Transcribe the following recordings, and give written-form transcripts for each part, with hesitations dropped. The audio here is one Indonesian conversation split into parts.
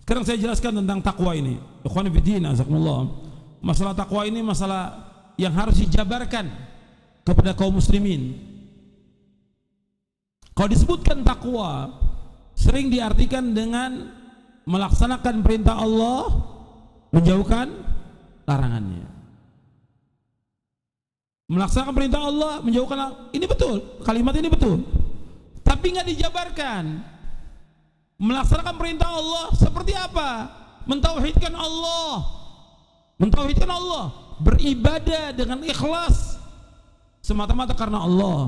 Sekarang saya jelaskan tentang takwa ini. Ikhwan fillah, azakumullah. Masalah takwa ini masalah yang harus dijabarkan kepada kaum muslimin. Kalau disebutkan takwa, sering diartikan dengan melaksanakan perintah Allah, menjauhkan larangannya. Melaksanakan perintah Allah, menjauhkan, ini betul, kalimat ini betul. Tapi nggak dijabarkan. Melaksanakan perintah Allah seperti apa? Mentauhidkan Allah. Mentauhidkan Allah, beribadah dengan ikhlas semata-mata karena Allah.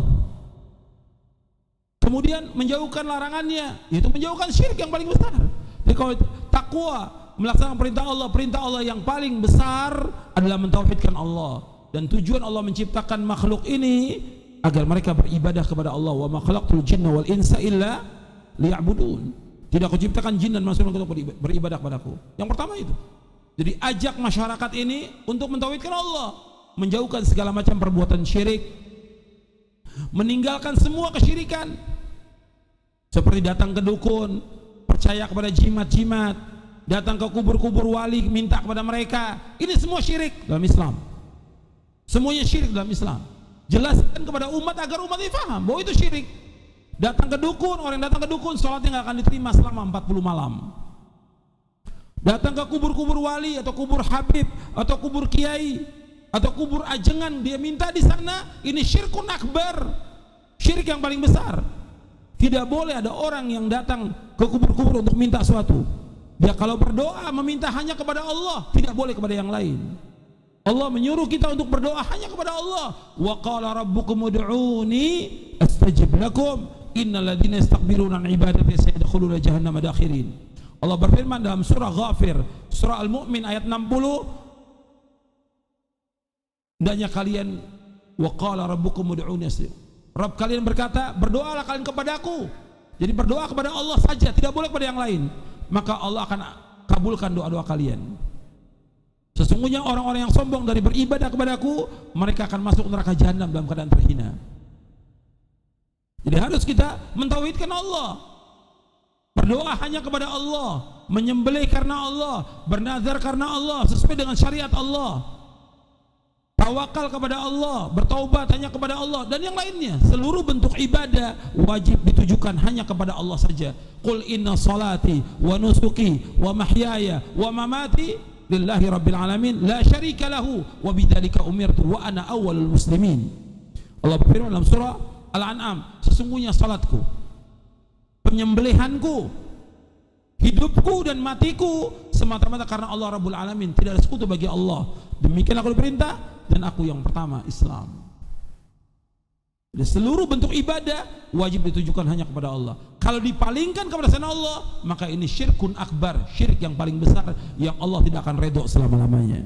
Kemudian menjauhkan larangannya, yaitu menjauhkan syirik yang paling besar. Jadi kalau takwa, melaksanakan perintah Allah yang paling besar adalah mentauhidkan Allah. Dan tujuan Allah menciptakan makhluk ini agar mereka beribadah kepada Allah. Wa ma khalaqtul jinna wal insa illa liya'budun. Tidak aku ciptakan jin dan manusia untuk beribadah kepadaku. Yang pertama itu. Jadi ajak masyarakat ini untuk mentauhidkan Allah, menjauhkan segala macam perbuatan syirik, meninggalkan semua kesyirikan, seperti datang ke dukun, percaya kepada jimat-jimat, datang ke kubur-kubur wali, minta kepada mereka. Ini semua syirik dalam Islam. Semuanya syirik dalam Islam. Jelaskan kepada umat agar umat ini paham bahwa itu syirik. Datang ke dukun, orang yang datang ke dukun sholatnya nggak akan diterima selama 40 malam. Datang ke kubur-kubur wali atau kubur habib atau kubur kiai atau kubur ajengan, dia minta di sana, ini syirkun akbar, syirik yang paling besar. Tidak boleh ada orang yang datang ke kubur-kubur untuk minta sesuatu. Dia kalau berdoa meminta hanya kepada Allah, tidak boleh kepada yang lain. Allah menyuruh kita untuk berdoa hanya kepada Allah. Wa qala rabbukum ud'uni astajib lakum innal ladzina yastakbiruna an ibadati sayadkhuluna jahannama dakhirin. Allah berfirman dalam surah Ghafir, surah Al-Mu'min ayat 60, hendaknya kalian, wa qala rabbukum ud'uni astajib. Rabb kalian berkata, berdoalah kalian kepadaku. Jadi berdoa kepada Allah saja, tidak boleh kepada yang lain. Maka Allah akan kabulkan doa-doa kalian. Sesungguhnya orang-orang yang sombong dari beribadah kepadaku, mereka akan masuk neraka jahanam dalam keadaan terhina. Jadi harus kita mentauhidkan Allah, berdoa hanya kepada Allah, menyembelih karena Allah, bernazar karena Allah sesuai dengan syariat Allah, tawakal kepada Allah, bertaubat hanya kepada Allah, dan yang lainnya. Seluruh bentuk ibadah wajib ditujukan hanya kepada Allah saja. Qul inna salati wa nusuki wa mahyaya wa mamati lillahi rabbil alamin la syarika lahu wa bidzalika umirtu wa ana awwalul muslimin. Allah berfirman dalam surah Al-An'am, sesungguhnya salatku, penyembelihanku, hidupku dan matiku semata-mata karena Allah Rabbul Alamin, tidak ada sekutu bagi Allah. Demikian aku diperintah dan aku yang pertama Islam. Jadi seluruh bentuk ibadah wajib ditujukan hanya kepada Allah. Kalau dipalingkan kepada selain Allah, maka ini syirkun akbar, syirik yang paling besar yang Allah tidak akan redho selama-lamanya.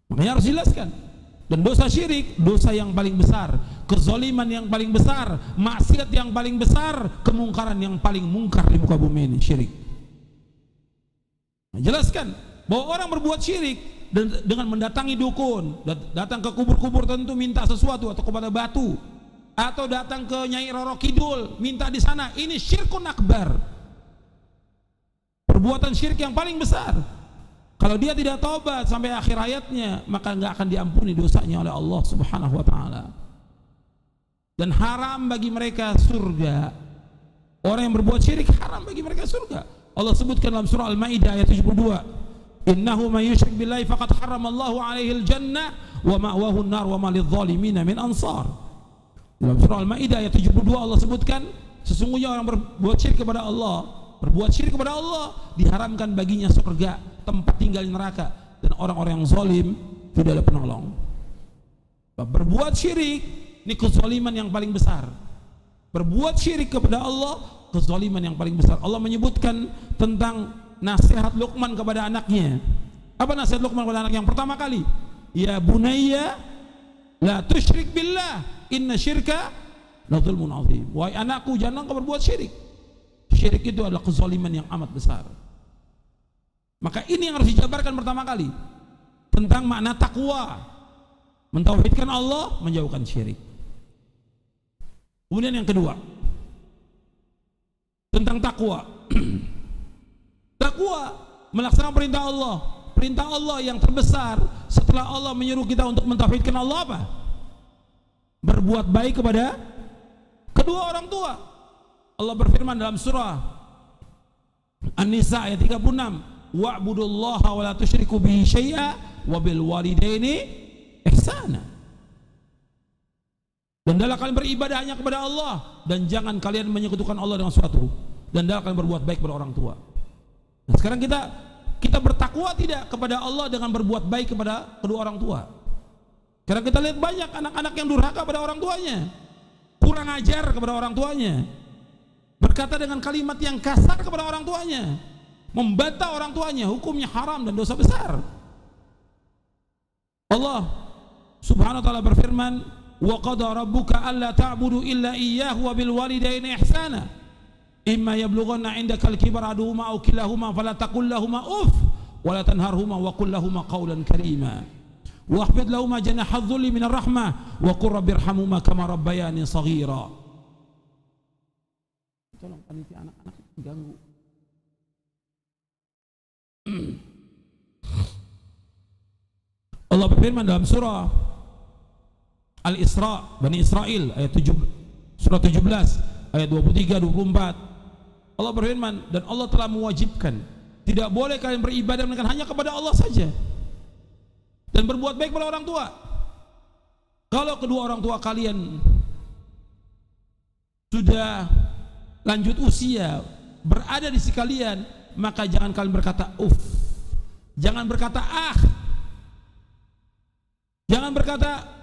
Makanya harus jelaskan. Dan dosa syirik, dosa yang paling besar, kezaliman yang paling besar, maksiat yang paling besar, kemungkaran yang paling mungkar di muka bumi ini, syirik. Nah, jelaskan bahwa orang berbuat syirik dengan mendatangi dukun, datang ke kubur-kubur tentu minta sesuatu, atau kepada batu, atau datang ke Nyai Roro Kidul minta di sana, ini syirkun akbar, perbuatan syirik yang paling besar. Kalau dia tidak taubat sampai akhir hayatnya, maka nggak akan diampuni dosanya oleh Allah Subhanahu wa taala. Dan haram bagi mereka surga. Orang yang berbuat syirik haram bagi mereka surga. Allah sebutkan dalam surah Al-Maidah ayat 72. Innahu may yusyrik billahi faqad haramallahu alaihi al-jannah wa ma'wahu an-nar wa ma lidh-dhalimin min ansar. Dalam surah Al-Maidah ayat 72 Allah sebutkan, sesungguhnya orang berbuat syirik kepada Allah, berbuat syirik kepada Allah, diharamkan baginya surga, tempat tinggal di neraka, dan orang-orang yang zalim tidak ada penolong. Berbuat syirik ini kezaliman yang paling besar. Berbuat syirik kepada Allah, kezaliman yang paling besar. Allah menyebutkan tentang nasihat Luqman kepada anaknya. Apa nasihat Luqman kepada anak yang pertama kali? Ya bunayya la tusyrik billah inna syirka la dzulmun adzim. Wahai anakku, jangan kau berbuat syirik. Syirik itu adalah kezaliman yang amat besar. Maka ini yang harus dijabarkan pertama kali tentang makna takwa, mentauhidkan Allah, menjauhkan syirik. Kemudian yang kedua tentang takwa, bertakwa, melaksanakan perintah Allah. Perintah Allah yang terbesar setelah Allah menyuruh kita untuk mentauhidkan Allah apa? Berbuat baik kepada kedua orang tua. Allah berfirman dalam surah An-Nisa ayat 36, wa'budullaha wa la tusyriku bihi syai'a wa bil walidaini ihsana. Dan hendaklah kalian beribadah hanya kepada Allah dan jangan kalian menyekutukan Allah dengan sesuatu, dan hendaklah kalian berbuat baik kepada orang tua. Nah, sekarang kita bertakwa tidak kepada Allah dengan berbuat baik kepada kedua orang tua. Karena kita lihat banyak anak-anak yang durhaka pada orang tuanya, kurang ajar kepada orang tuanya, berkata dengan kalimat yang kasar kepada orang tuanya, membantah orang tuanya, hukumnya haram dan dosa besar. Allah Subhanahu wa taala berfirman, wa qada rabbuka alla ta'budu illa iyyahu wa bil walidaini ihsana imma yablughanna 'indaka al-kibara ahaduhuma aw kilahuma fala taqul lahumā uff wa la tanharhumā wa qul lahumā qawlan karīmā wahfid lahumā janaha adh-dhulli minar rahmah wa qur rabbirhamhumā kamā rabbayānī shaghīrā. Tolong panitia anak-anak ganggu. Allah berfirman dalam surah Al-Isra, Bani Israel ayat 7, surah 17 ayat 23 24. Allah berfirman, dan Allah telah mewajibkan tidak boleh kalian beribadah melainkan hanya kepada Allah saja dan berbuat baik kepada orang tua. Kalau kedua orang tua kalian sudah lanjut usia, berada di sisi kalian, maka jangan kalian berkata uff, jangan berkata ah, jangan berkata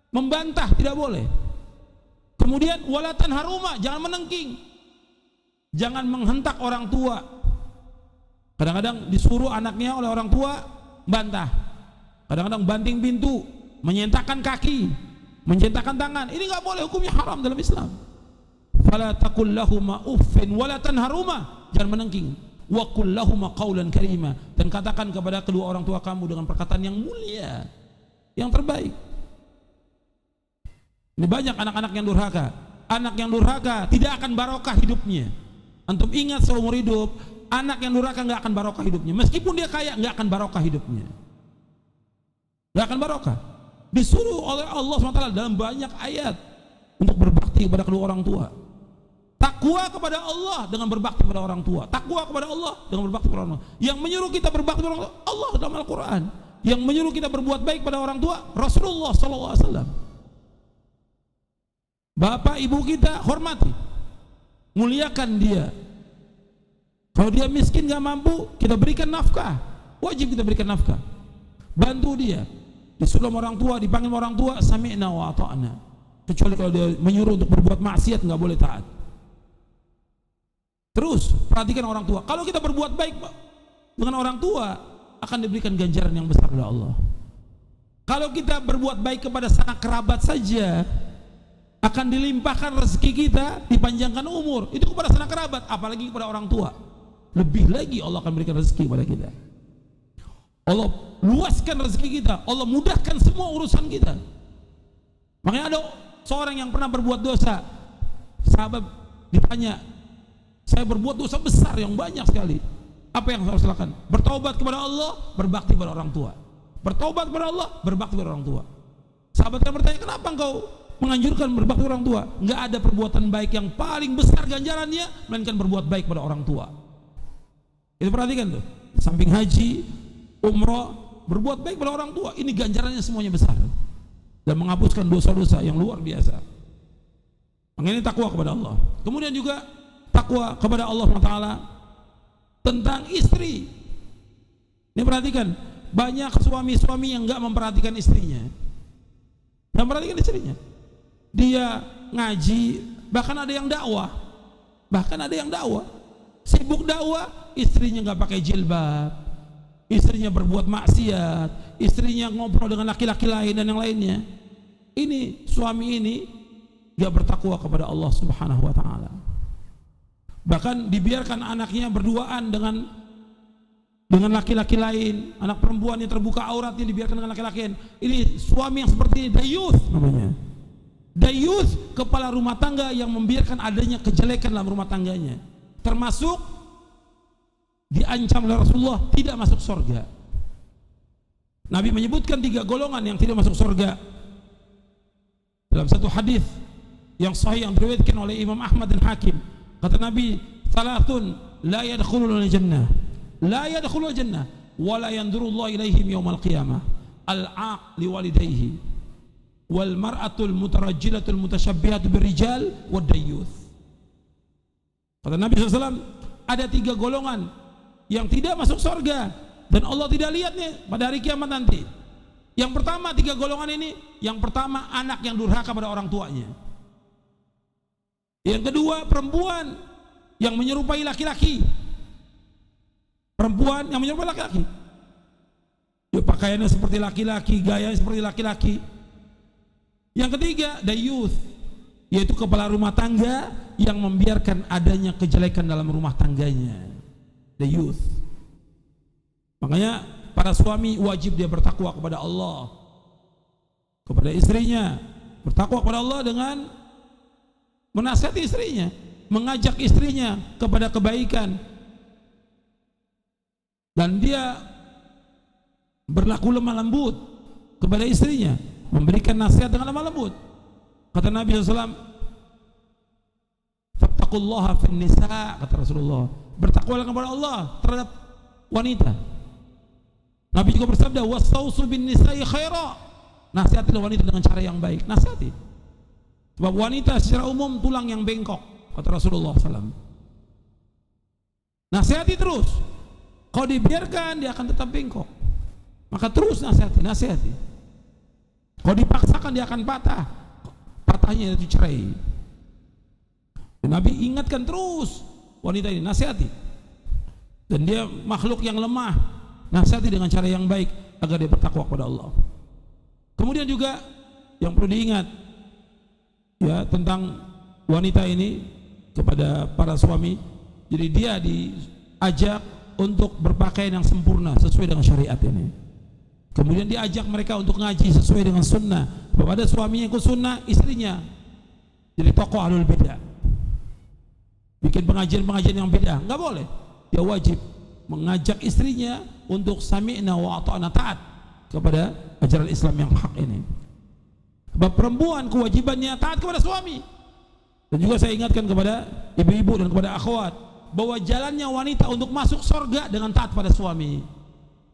membantah, tidak boleh. Kemudian walatan haruma, jangan menengking, jangan menghentak orang tua. Kadang-kadang disuruh anaknya oleh orang tua bantah, kadang-kadang banting pintu, menyentakkan kaki, menyentakkan tangan. Ini nggak boleh, hukumnya haram dalam Islam. Fala taqul lahumā uffin walatan haruma, jangan menengking. Wa qul lahumā qawlan karīmā, dan katakan kepada kedua orang tua kamu dengan perkataan yang mulia, yang terbaik. Ini banyak anak-anak yang durhaka. Anak yang durhaka tidak akan barokah hidupnya. Antum ingat seumur hidup, anak yang durhaka nggak akan barokah hidupnya. Meskipun dia kaya, nggak akan barokah hidupnya. Nggak akan barokah. Disuruh oleh Allah SWT dalam banyak ayat untuk berbakti kepada kedua orang tua. Takwa kepada Allah dengan berbakti kepada orang tua. Takwa kepada Allah dengan berbakti kepada orang tua. Yang menyuruh kita berbakti kepada orang tua, Allah dalam Al-Quran. Yang menyuruh kita berbuat baik pada orang tua, Rasulullah SAW. Bapak ibu kita hormati, muliakan dia. Kalau dia miskin gak mampu, kita berikan nafkah, wajib kita berikan nafkah, bantu dia. Disuruh orang tua, dipanggil orang tua, sami'na wa ata'na. Kecuali kalau dia menyuruh untuk berbuat maksiat, gak boleh taat. Terus perhatikan orang tua. Kalau kita berbuat baik dengan orang tua, akan diberikan ganjaran yang besar oleh Allah. Kalau kita berbuat baik kepada sanak kerabat saja, akan dilimpahkan rezeki kita, dipanjangkan umur. Itu kepada sanak kerabat, apalagi kepada orang tua. Lebih lagi Allah akan berikan rezeki kepada kita. Allah luaskan rezeki kita, Allah mudahkan semua urusan kita. Makanya ada seorang yang pernah berbuat dosa, sahabat ditanya, saya berbuat dosa besar yang banyak sekali, apa yang harus lakukan? Bertaubat kepada Allah, berbakti kepada orang tua. Bertaubat kepada Allah, berbakti kepada orang tua. Sahabat kan bertanya, kenapa engkau menganjurkan berbakti kepada orang tua? Enggak ada perbuatan baik yang paling besar ganjarannya melainkan berbuat baik pada orang tua. Itu perhatikan tuh, samping haji, umroh, berbuat baik pada orang tua, ini ganjarannya semuanya besar dan menghapuskan dosa-dosa yang luar biasa. Makanya ini takwa kepada Allah. Kemudian juga takwa kepada Allah SWT tentang istri. Ini perhatikan, banyak suami-suami yang enggak memperhatikan istrinya, enggak memperhatikan istrinya. Dia ngaji, bahkan ada yang dakwah, sibuk dakwah, istrinya nggak pakai jilbab, istrinya berbuat maksiat, istrinya ngobrol dengan laki-laki lain dan yang lainnya. Ini suami ini nggak bertakwa kepada Allah Subhanahu Wa Taala. Bahkan dibiarkan anaknya berduaan dengan laki-laki lain, anak perempuan yang terbuka auratnya dibiarkan dengan laki-laki lain. Ini suami yang seperti ini, dayuth namanya. Dayuth, kepala rumah tangga yang membiarkan adanya kejelekan dalam rumah tangganya, termasuk diancam oleh Rasulullah tidak masuk surga. Nabi menyebutkan 3 golongan yang tidak masuk surga dalam satu hadis yang sahih yang diriwayatkan oleh Imam Ahmad dan Hakim. Kata Nabi, "Salatun la yadkhulul jannah, la yadkhulul jannah wa la yanzurullahu ilaihim yaumal qiyamah. Al-aq liwalidayhi wal mar'atul mutarajjilatul mutasyabbihatu birrijal wad dayyuth." Kata Nabi SAW, ada 3 golongan yang tidak masuk surga dan Allah tidak lihatnya pada hari kiamat nanti. Yang pertama 3 golongan ini, yang pertama anak yang durhaka pada orang tuanya. Yang kedua perempuan yang menyerupai laki-laki. Perempuan yang menyerupai laki-laki. Ya, pakaiannya seperti laki-laki, gayanya seperti laki-laki. Yang ketiga dayyuth, yaitu kepala rumah tangga yang membiarkan adanya kejelekan dalam rumah tangganya. Dayyuth. Makanya para suami wajib dia bertakwa kepada Allah, kepada istrinya. Bertakwa kepada Allah dengan menasihati istrinya, mengajak istrinya kepada kebaikan, dan dia berlaku lemah lembut kepada istrinya, memberikan nasihat dengan lemah lembut. Kata Nabi SAW, "Fattaqullaha fin nisa," kata Rasulullah, bertakwalah kepada Allah terhadap wanita. Nabi juga bersabda, "Wastausu bin nisa'i khaira," nasihatilah wanita dengan cara yang baik. Nasihati, sebab wanita secara umum tulang yang bengkok, kata Rasulullah SAW. Nasihati terus. Kalau dibiarkan dia akan tetap bengkok, maka terus nasihati. Kalau dipaksakan dia akan patah. Patahnya itu cerai. Dan Nabi ingatkan terus wanita ini, nasihati. Dan dia makhluk yang lemah, nasihati dengan cara yang baik agar dia bertakwa kepada Allah. Kemudian juga yang perlu diingat ya tentang wanita ini kepada para suami. Jadi dia diajak untuk berpakaian yang sempurna sesuai dengan syariat ini. Kemudian diajak mereka untuk ngaji sesuai dengan sunnah. Bahwa ada suaminya ikut sunnah, istrinya jadi tokoh ahlul bidah, bikin pengajian yang beda, nggak boleh. Dia wajib mengajak istrinya untuk sami'na wa ata'na, taat kepada ajaran Islam yang hak ini. Sebab perempuan kewajibannya taat kepada suami. Dan juga saya ingatkan kepada ibu-ibu dan kepada akhwat bahwa jalannya wanita untuk masuk surga dengan taat pada suami.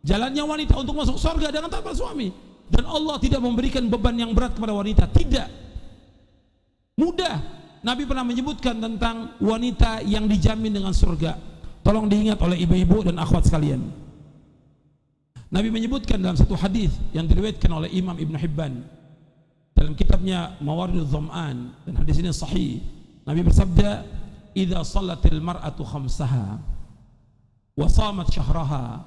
Jalannya wanita untuk masuk surga dengan taat pada suami. Dan Allah tidak memberikan beban yang berat kepada wanita, tidak. Mudah. Nabi pernah menyebutkan tentang wanita yang dijamin dengan surga. Tolong diingat oleh ibu-ibu dan akhwat sekalian. Nabi menyebutkan dalam satu hadis yang diriwayatkan oleh Imam Ibn Hibban dalam kitabnya Mawaridudz Dhama'an, dan hadis ini sahih. Nabi bersabda, "Idza shallatil mar'atu khamsaha wa shamat syahraha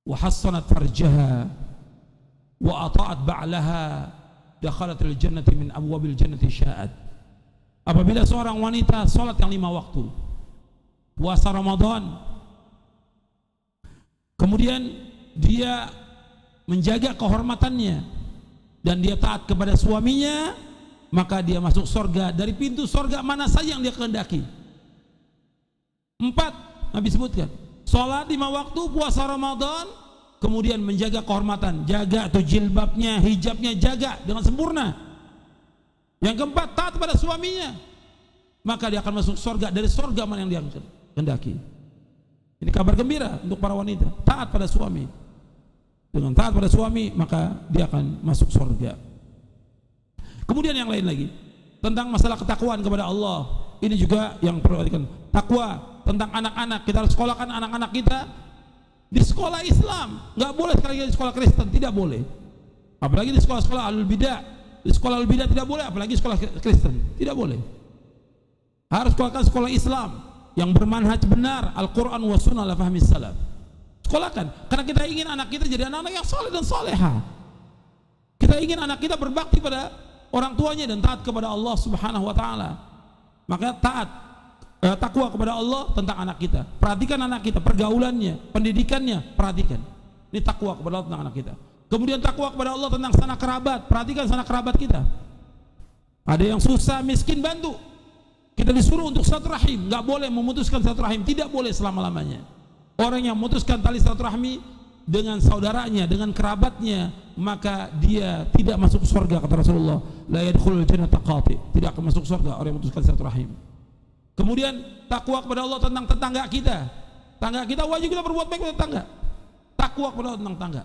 wa hassanat farjaha wa ata'at ba'laha dakhalatil jannati min abwabil jannati sya'at." Apabila seorang wanita salat yang 5 waktu, puasa Ramadan, kemudian dia menjaga kehormatannya dan dia taat kepada suaminya, maka dia masuk surga dari pintu surga mana saja yang dia kehendaki. 4 Nabi sebutkan, sholat 5 waktu, puasa Ramadan, kemudian menjaga kehormatan, jaga atau jilbabnya, hijabnya jaga dengan sempurna. Yang keempat, taat pada suaminya, maka dia akan masuk surga dari surga mana yang dia kehendaki. Ini kabar gembira untuk para wanita, taat pada suami. Dengan taat pada suami, maka dia akan masuk surga. Kemudian yang lain lagi tentang masalah ketakwaan kepada Allah. Ini juga yang perlu diperhatikan. Takwa tentang anak-anak, kita harus sekolahkan anak-anak kita di sekolah Islam. Nggak boleh sekali di sekolah Kristen, tidak boleh. Apalagi di sekolah-sekolah ahlul bidah. Di sekolah ahlul bidah tidak boleh, apalagi sekolah Kristen, tidak boleh. Harus sekolahkan sekolah Islam yang bermanhaj benar, Al-Quran wa sunnah ala fahmi salaf. Sekolahkan, karena kita ingin anak kita jadi anak-anak yang saleh dan saleha. Kita ingin anak kita berbakti pada orang tuanya dan taat kepada Allah Subhanahu wa taala. Maka taat, takwa kepada Allah tentang anak kita. Perhatikan anak kita, pergaulannya, pendidikannya, perhatikan. Ini takwa kepada Allah tentang anak kita. Kemudian takwa kepada Allah tentang sanak kerabat. Perhatikan sanak kerabat kita. Ada yang susah, miskin, bantu. Kita disuruh untuk silaturahim, nggak boleh memutuskan silaturahim, tidak boleh selama-lamanya. Orang yang memutuskan tali silaturahmi dengan saudaranya, dengan kerabatnya, maka dia tidak masuk surga, kata Rasulullah. La yadkhulul jannata qati, tidak akan masuk surga orang yang memutuskan silaturahim. Kemudian takwa kepada Allah tentang tetangga kita. Tetangga kita wajib kita berbuat baik kepada tetangga. Takwa kepada Allah tentang tetangga.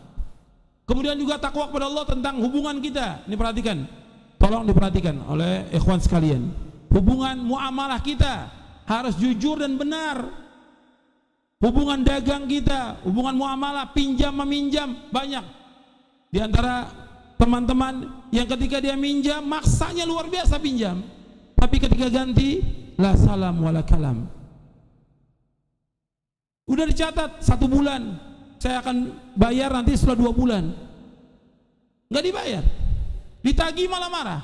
Kemudian juga takwa kepada Allah tentang hubungan kita. Ini perhatikan, tolong diperhatikan oleh ikhwan sekalian. Hubungan muamalah kita harus jujur dan benar. Hubungan dagang kita, hubungan muamalah, pinjam meminjam, banyak di antara teman-teman yang ketika dia minjam maksanya luar biasa pinjam, tapi ketika ganti la salam wala kalam. Udah dicatat 1 bulan saya akan bayar nanti setelah 2 bulan, nggak dibayar, ditagih malah marah.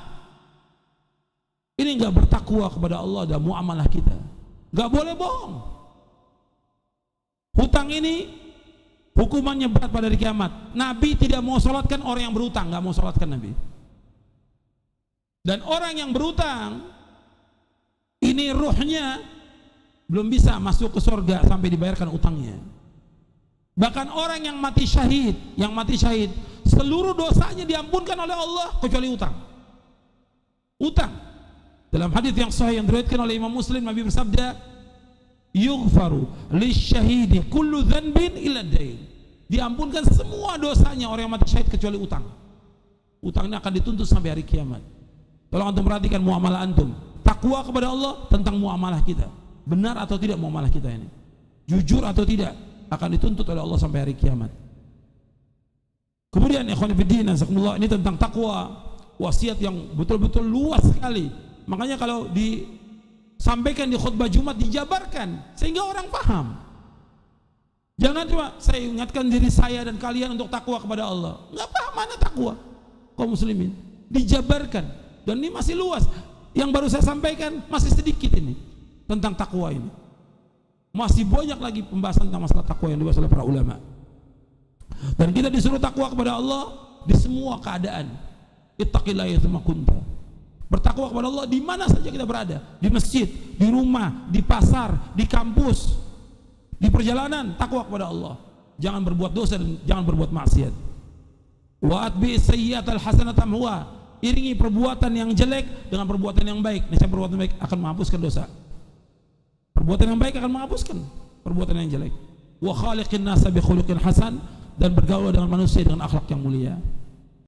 Ini nggak bertakwa kepada Allah dan muamalah kita. Nggak boleh bohong. Hutang ini hukumannya berat pada hari kiamat. Nabi tidak mau sholatkan orang yang berhutang, nggak mau sholatkan Nabi. Dan orang yang berhutang ini ruhnya belum bisa masuk ke surga sampai dibayarkan utangnya. Bahkan orang yang mati syahid, seluruh dosanya diampunkan oleh Allah kecuali utang. Utang. Dalam hadis yang sahih yang diriwayatkan oleh Imam Muslim, Nabi bersabda, yughfaru lisyahidi kullu dhanbin illa dain. Diampunkan semua dosanya orang yang mati syahid kecuali utang. Utangnya akan dituntut sampai hari kiamat. Tolong antum perhatikan muamalah antum. Takwa kepada Allah tentang muamalah kita. Benar atau tidak muamalah kita ini? Jujur atau tidak? Akan dituntut oleh Allah sampai hari kiamat. Kemudian ikhwan fillah, jazakumullah, ini tentang takwa, wasiat yang betul-betul luas sekali. Makanya kalau disampaikan di khutbah Jumat dijabarkan sehingga orang paham. Jangan cuma saya ingatkan diri saya dan kalian untuk takwa kepada Allah. Enggak paham mana takwa kaum muslimin. Dijabarkan, dan ini masih luas. Yang baru saya sampaikan masih sedikit ini tentang takwa ini. Masih banyak lagi pembahasan tentang masalah takwa yang dibahas oleh para ulama. Dan kita disuruh takwa kepada Allah di semua keadaan. Ittaqillaha haitsuma kunta. Bertakwa kepada Allah di mana saja kita berada, di masjid, di rumah, di pasar, di kampus, di perjalanan, takwa kepada Allah. Jangan berbuat dosa dan jangan berbuat maksiat. Wa atbi sayyi'atal hasanata huwa. Iringi perbuatan yang jelek dengan perbuatan yang baik. Niscaya perbuatan baik akan menghapuskan dosa. Perbuatan yang baik akan menghapuskan perbuatan yang jelek. Wa khaliqin nasa bi khuluqin hasan, dan bergaul dengan manusia dengan akhlak yang mulia.